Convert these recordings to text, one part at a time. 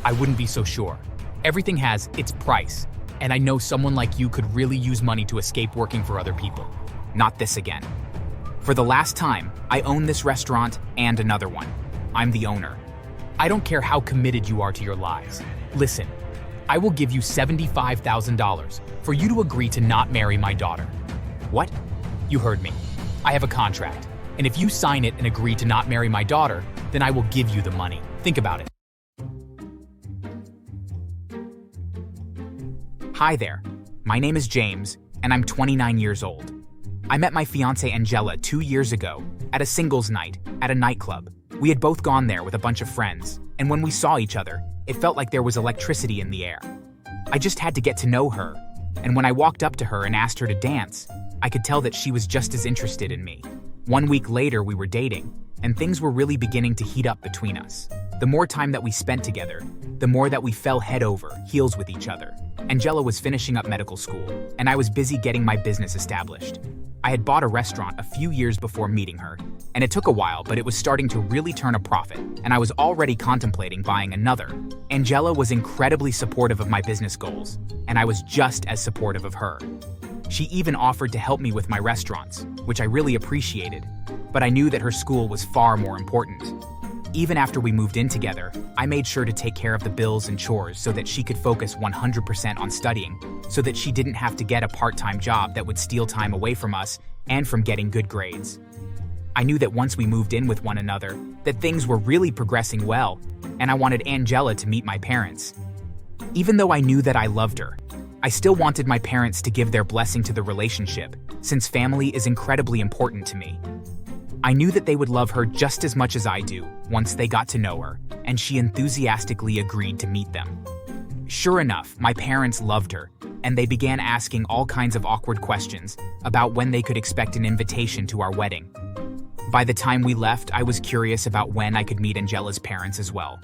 I wouldn't be so sure. Everything has its price, and I know someone like you could really use money to escape working for other people. Not this again. For the last time, I own this restaurant and another one. I'm the owner. I don't care how committed you are to your lives. Listen, I will give you $75,000 for you to agree to not marry my daughter. What? You heard me. I have a contract, and if you sign it and agree to not marry my daughter, then I will give you the money. Think about it. Hi there. My name is James, and I'm 29 years old. I met my fiancée Angela 2 years ago at a singles night at a nightclub. We had both gone there with a bunch of friends, and when we saw each other, it felt like there was electricity in the air. I just had to get to know her, and when I walked up to her and asked her to dance, I could tell that she was just as interested in me. 1 week later, we were dating, and things were really beginning to heat up between us. The more time that we spent together, the more that we fell head over heels with each other. Angela was finishing up medical school, and I was busy getting my business established. I had bought a restaurant a few years before meeting her, and it took a while, but it was starting to really turn a profit, and I was already contemplating buying another. Angela was incredibly supportive of my business goals, and I was just as supportive of her. She even offered to help me with my restaurants, which I really appreciated, but I knew that her school was far more important. Even after we moved in together, I made sure to take care of the bills and chores so that she could focus 100% on studying, so that she didn't have to get a part-time job that would steal time away from us and from getting good grades. I knew that once we moved in with one another, that things were really progressing well, and I wanted Angela to meet my parents. Even though I knew that I loved her, I still wanted my parents to give their blessing to the relationship, since family is incredibly important to me. I knew that they would love her just as much as I do once they got to know her, and she enthusiastically agreed to meet them. Sure enough, my parents loved her, and they began asking all kinds of awkward questions about when they could expect an invitation to our wedding. By the time we left, I was curious about when I could meet Angela's parents as well.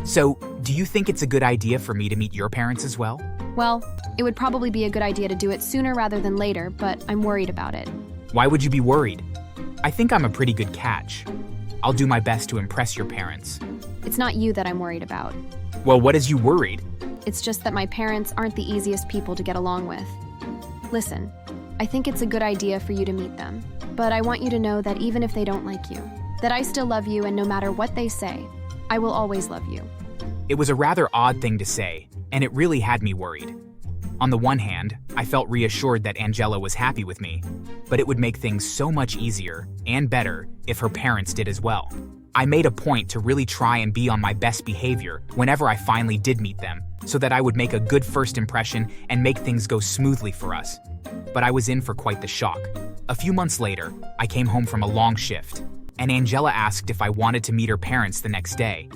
So, do you think it's a good idea for me to meet your parents as well? Well, it would probably be a good idea to do it sooner rather than later, but I'm worried about it. Why would you be worried? I think I'm a pretty good catch. I'll do my best to impress your parents. It's not you that I'm worried about. Well, what is you worried? It's just that my parents aren't the easiest people to get along with. Listen, I think it's a good idea for you to meet them, but I want you to know that even if they don't like you, that I still love you, and no matter what they say, I will always love you. It was a rather odd thing to say, and it really had me worried. On the one hand, I felt reassured that Angela was happy with me, but it would make things so much easier and better if her parents did as well. I made a point to really try and be on my best behavior whenever I finally did meet them, so that I would make a good first impression and make things go smoothly for us. But I was in for quite the shock. A few months later, I came home from a long shift, and Angela asked if I wanted to meet her parents the next day.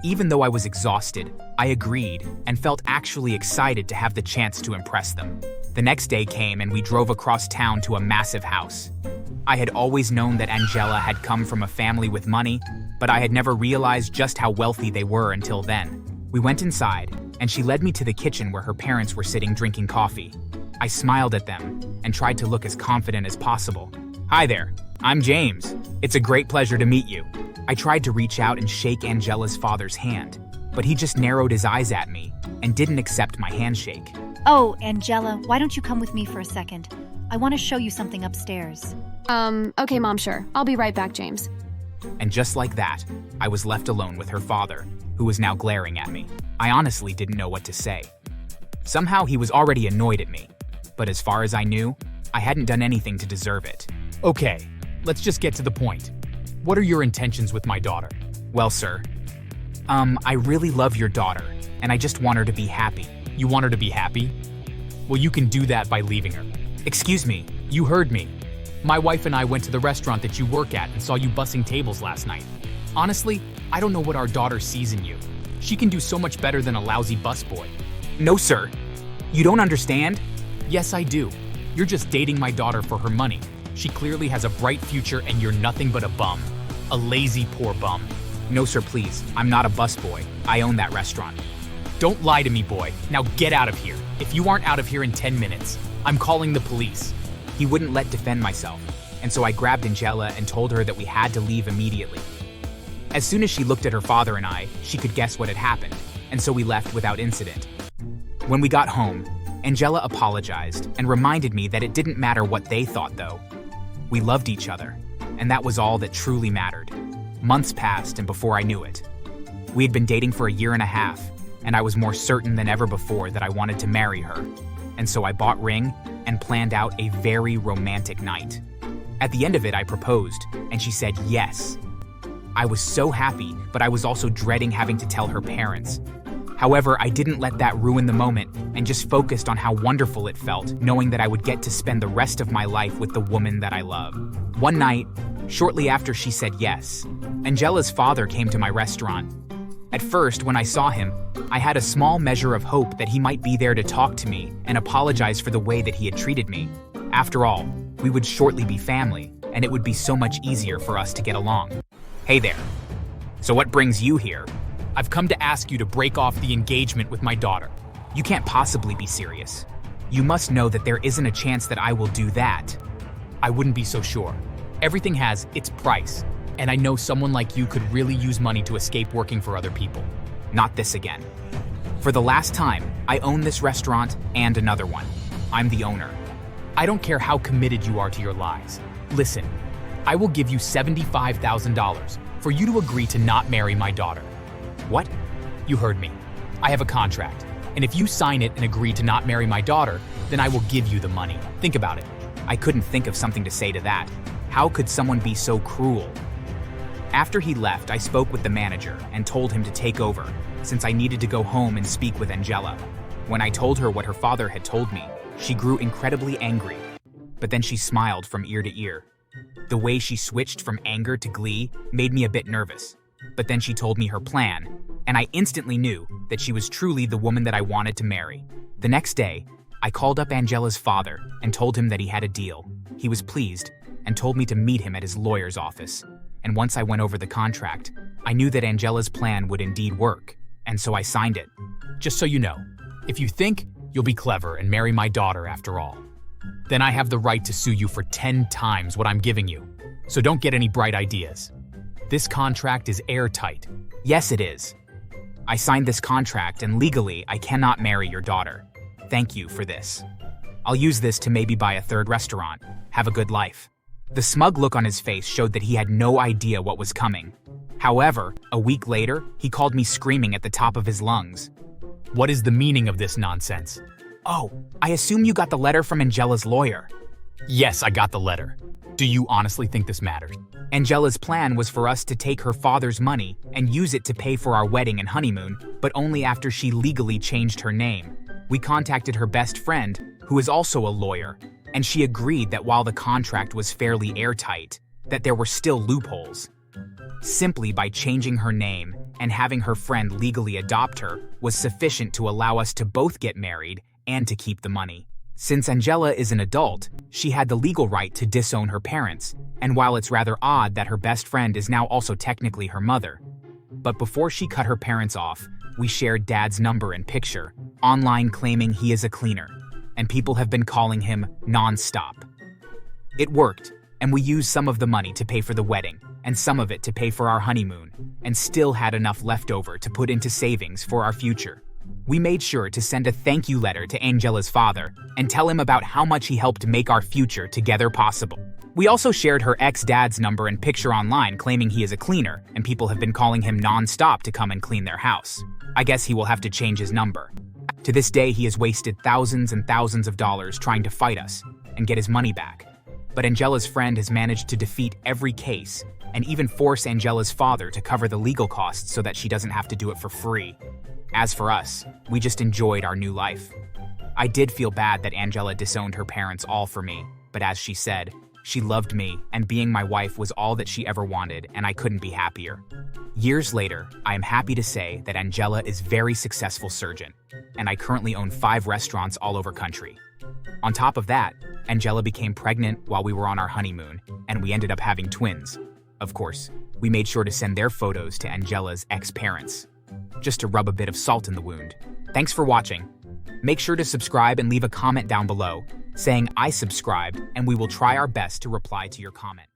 Even though I was exhausted, I agreed and felt actually excited to have the chance to impress them. The next day came and we drove across town to a massive house. I had always known that Angela had come from a family with money, but I had never realized just how wealthy they were until then. We went inside, and she led me to the kitchen where her parents were sitting drinking coffee. I smiled at them and tried to look as confident as possible. Hi there, I'm James. It's a great pleasure to meet you. I tried to reach out and shake Angela's father's hand, but he just narrowed his eyes at me and didn't accept my handshake. Oh, Angela, why don't you come with me for a second? I want to show you something upstairs. Okay, Mom, sure. I'll be right back, James. And just like that, I was left alone with her father, who was now glaring at me. I honestly didn't know what to say. Somehow he was already annoyed at me, but as far as I knew, I hadn't done anything to deserve it. Okay, let's just get to the point. What are your intentions with my daughter? Well, sir, I really love your daughter, and I just want her to be happy. You want her to be happy? Well, you can do that by leaving her. Excuse me, you heard me. My wife and I went to the restaurant that you work at and saw you bussing tables last night. Honestly, I don't know what our daughter sees in you. She can do so much better than a lousy busboy. No, sir. You don't understand? Yes, I do. You're just dating my daughter for her money. She clearly has a bright future and you're nothing but a bum. A lazy, poor bum. No, sir, please. I'm not a busboy. I own that restaurant. Don't lie to me, boy. Now get out of here. If you aren't out of here in 10 minutes, I'm calling the police. He wouldn't let defend myself, and so I grabbed Angela and told her that we had to leave immediately. As soon as she looked at her father and I, she could guess what had happened. and so we left without incident. When we got home, Angela apologized and reminded me that it didn't matter what they thought though. We loved each other, and that was all that truly mattered. Months passed, and before I knew it, we had been dating for a year and a half, and I was more certain than ever before that I wanted to marry her. And so I bought ring and planned out a very romantic night. At the end of it, I proposed, and she said yes. I was so happy, but I was also dreading having to tell her parents. However, I didn't let that ruin the moment and just focused on how wonderful it felt, knowing that I would get to spend the rest of my life with the woman that I love. One night, shortly after she said yes, Angela's father came to my restaurant. At first, when I saw him, I had a small measure of hope that he might be there to talk to me and apologize for the way that he had treated me. After all, we would shortly be family, and it would be so much easier for us to get along. Hey there. So what brings you here? I've come to ask you to break off the engagement with my daughter. You can't possibly be serious. You must know that there isn't a chance that I will do that. I wouldn't be so sure. Everything has its price, and I know someone like you could really use money to escape working for other people. Not this again. For the last time, I own this restaurant and another one. I'm the owner. I don't care how committed you are to your lies. Listen, I will give you $75,000 for you to agree to not marry my daughter. What? You heard me. I have a contract, and if you sign it and agree to not marry my daughter, then I will give you the money. Think about it. I couldn't think of something to say to that. How could someone be so cruel? After he left, I spoke with the manager and told him to take over, since I needed to go home and speak with Angela. When I told her what her father had told me, she grew incredibly angry, but then she smiled from ear to ear. The way she switched from anger to glee made me a bit nervous, but then she told me her plan, and I instantly knew that she was truly the woman that I wanted to marry. The next day, I called up Angela's father and told him that he had a deal. He was pleased and told me to meet him at his lawyer's office. And once I went over the contract, I knew that Angela's plan would indeed work, and so I signed it. Just so you know, if you think you'll be clever and marry my daughter after all, then I have the right to sue you for 10 times what I'm giving you. So don't get any bright ideas. This contract is airtight. Yes, it is. I signed this contract, and legally, I cannot marry your daughter. Thank you for this. I'll use this to maybe buy a third restaurant. Have a good life. The smug look on his face showed that he had no idea what was coming. However, a week later, he called me screaming at the top of his lungs. What is the meaning of this nonsense? Oh, I assume you got the letter from Angela's lawyer. Yes, I got the letter. Do you honestly think this matters? Angela's plan was for us to take her father's money and use it to pay for our wedding and honeymoon, but only after she legally changed her name. We contacted her best friend, who is also a lawyer, and she agreed that while the contract was fairly airtight, that there were still loopholes. Simply by changing her name and having her friend legally adopt her was sufficient to allow us to both get married and to keep the money. Since Angela is an adult, she had the legal right to disown her parents, and while it's rather odd that her best friend is now also technically her mother. But before she cut her parents off, we shared Dad's number and picture, online claiming he is a cleaner, and people have been calling him non-stop. It worked, and we used some of the money to pay for the wedding, and some of it to pay for our honeymoon, and still had enough left over to put into savings for our future. We made sure to send a thank you letter to Angela's father and tell him about how much he helped make our future together possible. We also shared her ex-dad's number and picture online claiming he is a cleaner, and people have been calling him non-stop to come and clean their house. I guess he will have to change his number. To this day, he has wasted thousands and thousands of dollars trying to fight us and get his money back. But Angela's friend has managed to defeat every case and even force Angela's father to cover the legal costs so that she doesn't have to do it for free. As for us, we just enjoyed our new life. I did feel bad that Angela disowned her parents all for me, but as she said, she loved me, and being my wife was all that she ever wanted, and I couldn't be happier. Years later, I am happy to say that Angela is a very successful surgeon, and I currently own 5 restaurants all over country. On top of that, Angela became pregnant while we were on our honeymoon, and we ended up having twins. Of course, we made sure to send their photos to Angela's ex-parents, just to rub a bit of salt in the wound. Thanks for watching. Make sure to subscribe and leave a comment down below saying I subscribed, and we will try our best to reply to your comment.